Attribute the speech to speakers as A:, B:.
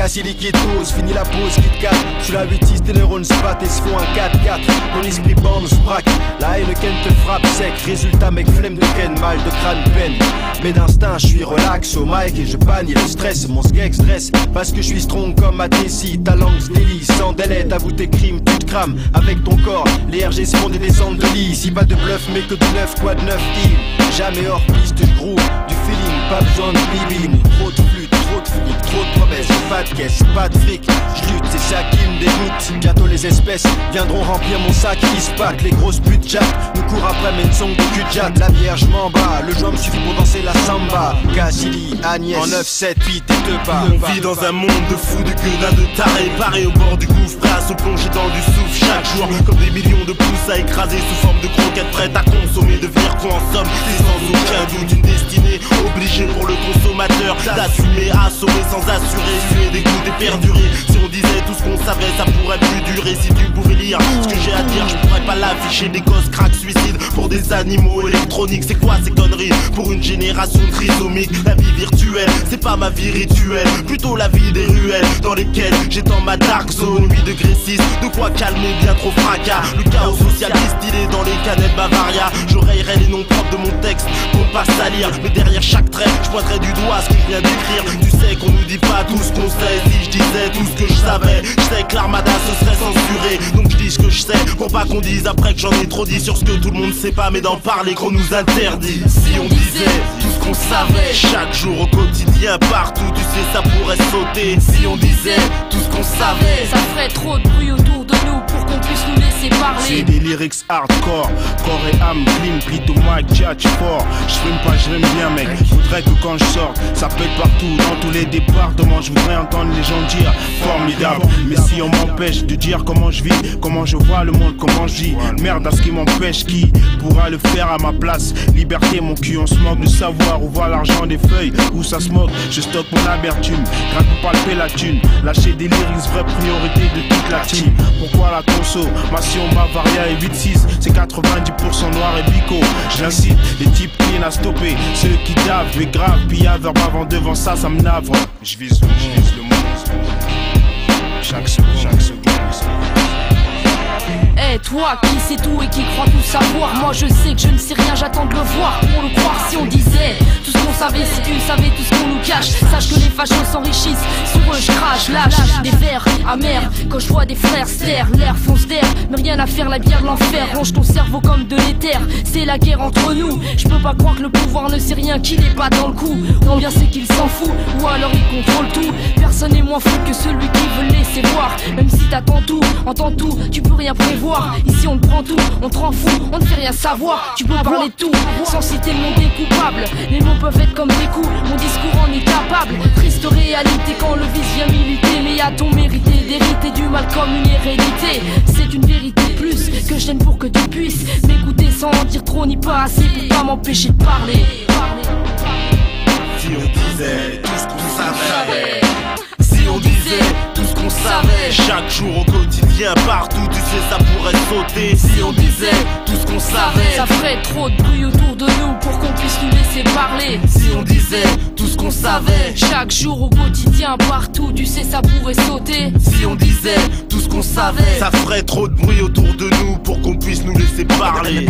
A: Cassis liquide pause, fini la pause, Kit Kat. Sous la 8-6, tes neurones se battent et se font un 4-4. Ton esprit bande se braque, la haine ken te frappe sec. Résultat mec, flemme de ken, mal de crâne, peine. Mais d'instinct, je suis relax au mic et je bannis le stress. Mon skeg stress, parce que je suis strong comme ma Tessie. Ta langue se délie, sans délai, t'avoues tes crimes, tu te crames. Avec ton corps, les RG se font des descentes de lit. Si pas de bluff, mais que de neuf, quoi de neuf, il. Jamais hors piste, je groove, du feeling, pas besoin de bibbing. Trop de flûte, trop de flûte, trop de promesses. Pas de caisse, pas de fric, je lutte, c'est ça qui me dégoûte. Bientôt les espèces viendront remplir mon sac, ils se battent. Les grosses putes jack nous courent après, mais une song de cul de jatte. La vierge m'en bat, le joint me suffit pour danser la samba. Cassili, Agnès, en 9-7, Pete et deux pas.
B: On vit dans un monde de fous, de gueudins, de tarés, parés au bord du gouffre, prêts à se plonger dans du souffle chaque jour. Comme des millions de pouces à écraser sous forme de croquettes prêtes à consommer, devenir quoi en somme. C'est sans aucun doute une destinée obligée pour le consommateur d'assumer, assommer sans assurer, suer, dégoûter, perdurer. Si on disait tout ce qu'on savait, ça pourrait plus durer. Si tu pouvais lire ce que j'ai à dire, je pourrais pas l'afficher. Des gosses crack suicides pour des animaux électroniques. C'est quoi ces conneries pour une génération trisomique? La vie virtuelle, c'est pas ma vie rituelle, plutôt la vie des ruelles dans lesquelles j'étends ma dark zone. 8 degrés 6, de quoi calmer bien trop fracas. Le chaos social distillé dans les canettes Bavaria. J'oreillerai les noms propres de mon texte pour pas salir, mais derrière chaque trait, je pointerai du doigt ce que je viens d'écrire. Tu sais qu'on nous dit pas tout ce qu'on sait. Si je disais tout ce que je savais, je sais que l'armada se serait censurée. Donc je dis ce que je sais pour pas qu'on dise après que j'en ai trop dit sur ce que tout le monde sait pas, mais d'en parler qu'on nous interdit. Si on disait tout ce qu'on savait, chaque jour au quotidien, partout, tu sais ça pourrait sauter. Si on disait tout ce qu'on savait,
C: ça ferait trop de bruit autour de nous pour qu'on puisse nous laisser parler.
B: C'est des lyrics hardcore, corps et âme clean, beat au mic, judge fort. J'rime pas, j'rime bien mec, voudrais que quand je sorte, ça pète partout, dans tous les départements. Je voudrais entendre les gens dire formidable. Mais si on m'empêche de dire comment je vis, comment je vois le monde, comment je vis, merde à ce qui m'empêche, qui pourra le faire à ma place? Liberté mon cul, on se moque de savoir où va l'argent des feuilles, où ça se moque. Je stocke mon amertume, grâce pour palper la thune. Lâcher des lyrics, vraie priorité de toute la team. Pourquoi la consommation Bavaria et 8-6, c'est 90% noir et bico. Je l'incite, les types clean à stopper, ceux qui davent, mais grave, pillave avant devant ça, ça me navre. Je vise le monde, chaque seconde.
C: Eh toi qui sais tout et qui croit tout savoir, moi je sais que je ne sais rien, j'attends de le voir pour le croire. Si on disait tout ce qu'on savait, si tu savais tout ce qu'on nous cache, sache que les fachos s'enrichissent, sur eux je crache, lâche des vers amers. Quand je vois des frères se taire, l'air fonce d'air, mais rien à faire, la bière l'enfer. Range ton cerveau comme de l'éther, c'est la guerre entre nous. Je peux pas croire que le pouvoir ne sait rien, qu'il est pas dans le coup. Non bien c'est qu'il s'en fout, ou alors il contrôle tout. Personne n'est moins fou que celui qui veut laisser voir. Même si t'attends tout, entends tout, tu peux rien prévoir. Ici on te prend tout, on te rend fou, on ne fait rien savoir. Tu peux parler de tout, sans citer le nom des coupables. Les mots peuvent être comme des coups, mon discours en est capable. Triste réalité quand le vice vient militer. Mais a-t-on mérité d'hériter du mal comme une hérédité? C'est une vérité plus que je gêne pour que tu puisses m'écouter sans en dire trop ni pas assez pour pas m'empêcher de parler.
B: Si on disait tout ce qu'on savait, si on disait tout ce qu'on savait, chaque jour au quotidien, partout, tu sais ça pourrait sauter. Si on disait tout ce qu'on savait,
C: ça ferait trop de bruit autour de nous pour qu'on puisse nous laisser parler.
B: Si on disait tout ce qu'on savait,
C: chaque jour au quotidien, partout, tu sais ça pourrait sauter.
B: Si on disait tout ce qu'on savait, ça ferait trop de bruit autour de nous pour qu'on puisse nous laisser parler.